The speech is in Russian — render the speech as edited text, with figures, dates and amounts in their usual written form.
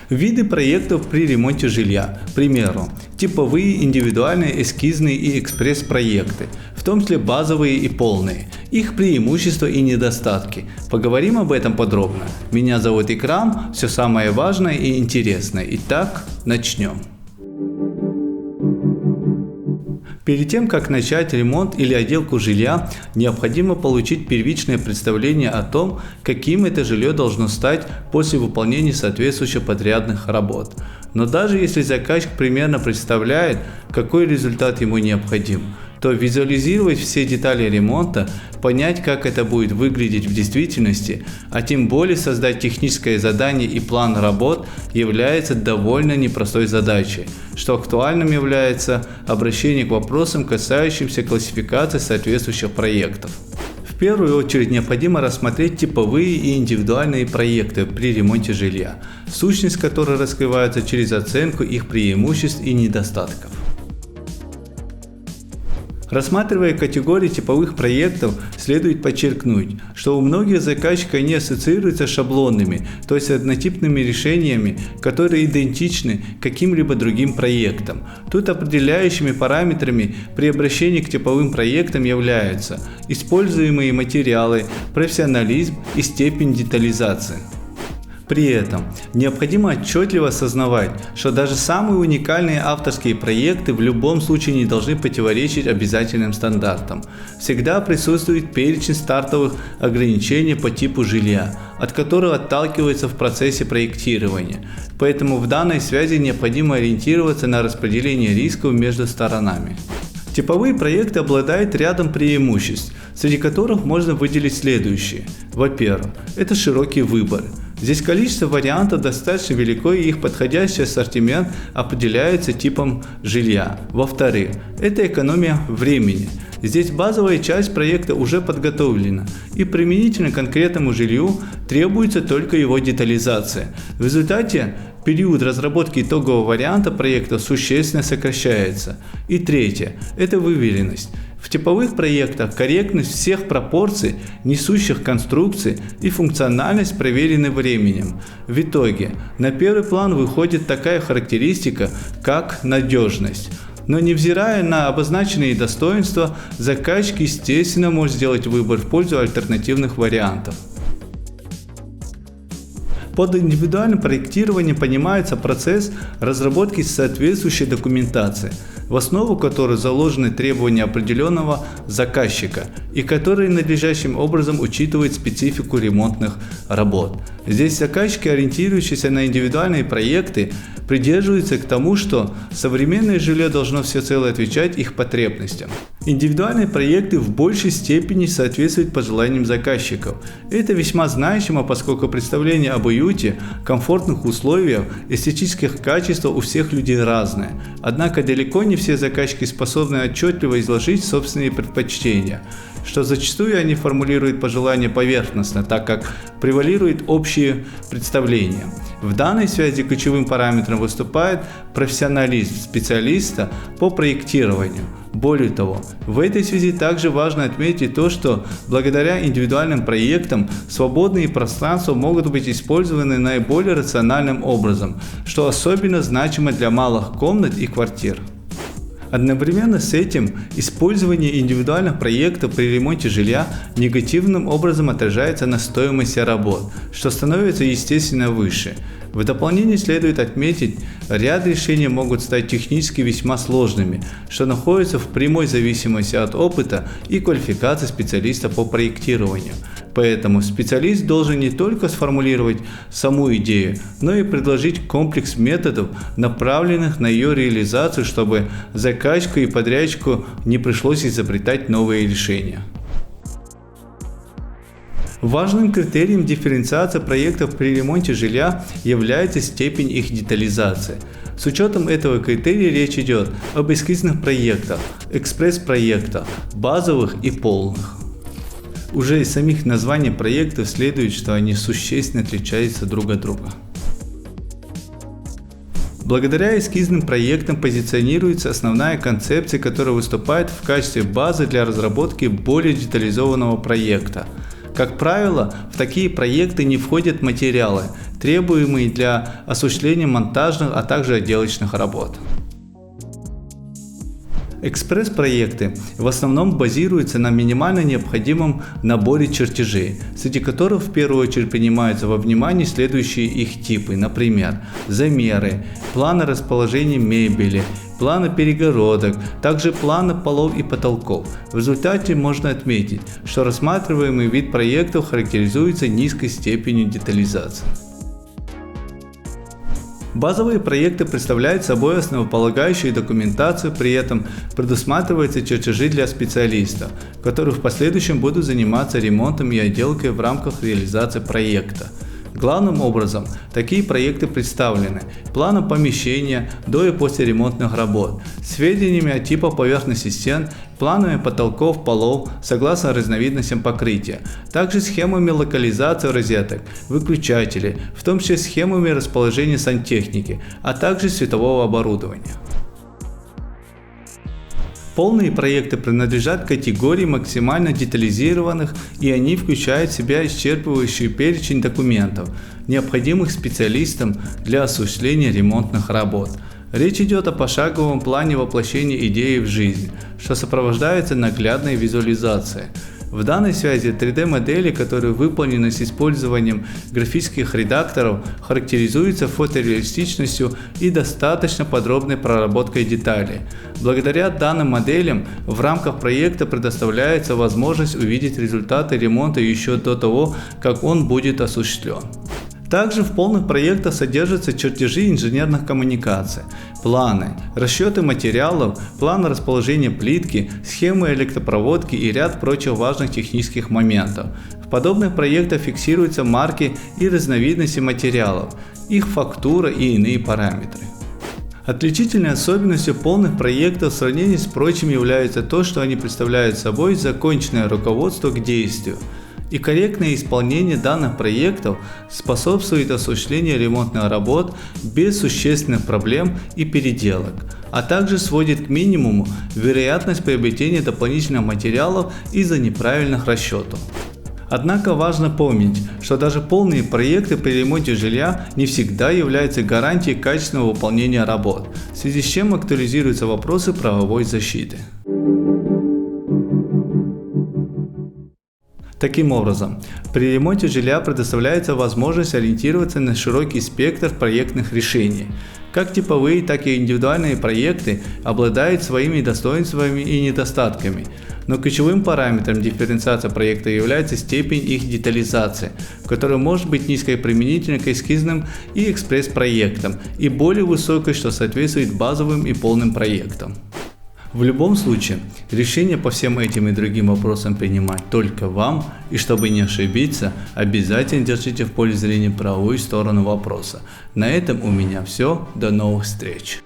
Виды проектов при ремонте жилья. К примеру, типовые, индивидуальные, эскизные и экспресс-проекты, в том числе базовые и полные. Их преимущества и недостатки. Поговорим об этом подробно. Меня зовут Икрам, все самое важное и интересное. Итак, начнем. Перед тем, как начать ремонт или отделку жилья, необходимо получить первичное представление о том, каким это жилье должно стать после выполнения соответствующих подрядных работ. Но даже если заказчик примерно представляет, какой результат ему необходим, то визуализировать все детали ремонта, понять, как это будет выглядеть в действительности, а тем более создать техническое задание и план работ является довольно непростой задачей, что актуальным является обращение к вопросам, касающимся классификации соответствующих проектов. В первую очередь необходимо рассмотреть типовые и индивидуальные проекты при ремонте жилья, сущность которой раскрывается через оценку их преимуществ и недостатков. Рассматривая категории типовых проектов, следует подчеркнуть, что у многих заказчиков они ассоциируются с шаблонными, то есть однотипными решениями, которые идентичны каким-либо другим проектам. Тут определяющими параметрами при обращении к типовым проектам являются используемые материалы, профессионализм и степень детализации. При этом необходимо отчетливо осознавать, что даже самые уникальные авторские проекты в любом случае не должны противоречить обязательным стандартам. Всегда присутствует перечень стартовых ограничений по типу жилья, от которого отталкиваются в процессе проектирования. Поэтому в данной связи необходимо ориентироваться на распределение рисков между сторонами. Типовые проекты обладают рядом преимуществ, среди которых можно выделить следующие. Во-первых, это широкий выбор. Здесь количество вариантов достаточно велико, и их подходящий ассортимент определяется типом жилья. Во-вторых, это экономия времени. Здесь базовая часть проекта уже подготовлена, и применительно к конкретному жилью требуется только его детализация. В результате период разработки итогового варианта проекта существенно сокращается. И третье – это выверенность. В типовых проектах корректность всех пропорций, несущих конструкций и функциональность проверены временем. В итоге на первый план выходит такая характеристика, как надежность. Но невзирая на обозначенные достоинства, заказчик естественно может сделать выбор в пользу альтернативных вариантов. Под индивидуальным проектированием понимается процесс разработки соответствующей документации, в основу которой заложены требования определенного заказчика и которые надлежащим образом учитывают специфику ремонтных работ. Здесь заказчики, ориентирующиеся на индивидуальные проекты, придерживаются к тому, что современное жилье должно всецело отвечать их потребностям. Индивидуальные проекты в большей степени соответствуют пожеланиям заказчиков. Это весьма значимо, поскольку представление об уюте, комфортных условиях, эстетических качествах у всех людей разное. Однако далеко не все заказчики способны отчетливо изложить собственные предпочтения, что зачастую они формулируют пожелания поверхностно, так как превалируют общие представления. В данной связи ключевым параметром выступает профессионализм специалиста по проектированию. Более того, в этой связи также важно отметить то, что благодаря индивидуальным проектам свободные пространства могут быть использованы наиболее рациональным образом, что особенно значимо для малых комнат и квартир. Одновременно с этим использование индивидуальных проектов при ремонте жилья негативным образом отражается на стоимости работ, что становится естественно выше. В дополнение следует отметить, ряд решений могут стать технически весьма сложными, что находится в прямой зависимости от опыта и квалификации специалиста по проектированию. Поэтому специалист должен не только сформулировать саму идею, но и предложить комплекс методов, направленных на ее реализацию, чтобы заказчику и подрядчику не пришлось изобретать новые решения. Важным критерием дифференциации проектов при ремонте жилья является степень их детализации. С учетом этого критерия речь идет об эскизных проектах, экспресс-проектах, базовых и полных. Уже из самих названий проектов следует, что они существенно отличаются друг от друга. Благодаря эскизным проектам позиционируется основная концепция, которая выступает в качестве базы для разработки более детализованного проекта. Как правило, в такие проекты не входят материалы, требуемые для осуществления монтажных, а также отделочных работ. Экспресс-проекты в основном базируются на минимально необходимом наборе чертежей, среди которых в первую очередь принимаются во внимание следующие их типы, например, замеры, планы расположения мебели, планы перегородок, также планы полов и потолков. В результате можно отметить, что рассматриваемый вид проектов характеризуется низкой степенью детализации. Базовые проекты представляют собой основополагающую документацию, при этом предусматриваются чертежи для специалистов, которые в последующем будут заниматься ремонтом и отделкой в рамках реализации проекта. Главным образом, такие проекты представлены планом помещения до и после ремонтных работ, сведениями о типах поверхности стен, планами потолков, полов согласно разновидностям покрытия, также схемами локализации розеток, выключателей, в том числе схемами расположения сантехники, а также светового оборудования. Полные проекты принадлежат категории максимально детализированных, и они включают в себя исчерпывающий перечень документов, необходимых специалистам для осуществления ремонтных работ. Речь идет о пошаговом плане воплощения идеи в жизнь, что сопровождается наглядной визуализацией. В данной связи 3D-модели, которые выполнены с использованием графических редакторов, характеризуются фотореалистичностью и достаточно подробной проработкой деталей. Благодаря данным моделям в рамках проекта предоставляется возможность увидеть результаты ремонта еще до того, как он будет осуществлен. Также в полных проектах содержатся чертежи инженерных коммуникаций, планы, расчеты материалов, планы расположения плитки, схемы электропроводки и ряд прочих важных технических моментов. В подобных проектах фиксируются марки и разновидности материалов, их фактура и иные параметры. Отличительной особенностью полных проектов в сравнении с прочими является то, что они представляют собой законченное руководство к действию. И корректное исполнение данных проектов способствует осуществлению ремонтных работ без существенных проблем и переделок, а также сводит к минимуму вероятность приобретения дополнительных материалов из-за неправильных расчетов. Однако важно помнить, что даже полные проекты при ремонте жилья не всегда являются гарантией качественного выполнения работ, в связи с чем актуализируются вопросы правовой защиты. Таким образом, при ремонте жилья предоставляется возможность ориентироваться на широкий спектр проектных решений. Как типовые, так и индивидуальные проекты обладают своими достоинствами и недостатками, но ключевым параметром дифференциации проекта является степень их детализации, которая может быть низкой применительно к эскизным и экспресс-проектам и более высокой, что соответствует базовым и полным проектам. В любом случае, решение по всем этим и другим вопросам принимать только вам, и чтобы не ошибиться, обязательно держите в поле зрения правовую сторону вопроса. На этом у меня все, до новых встреч!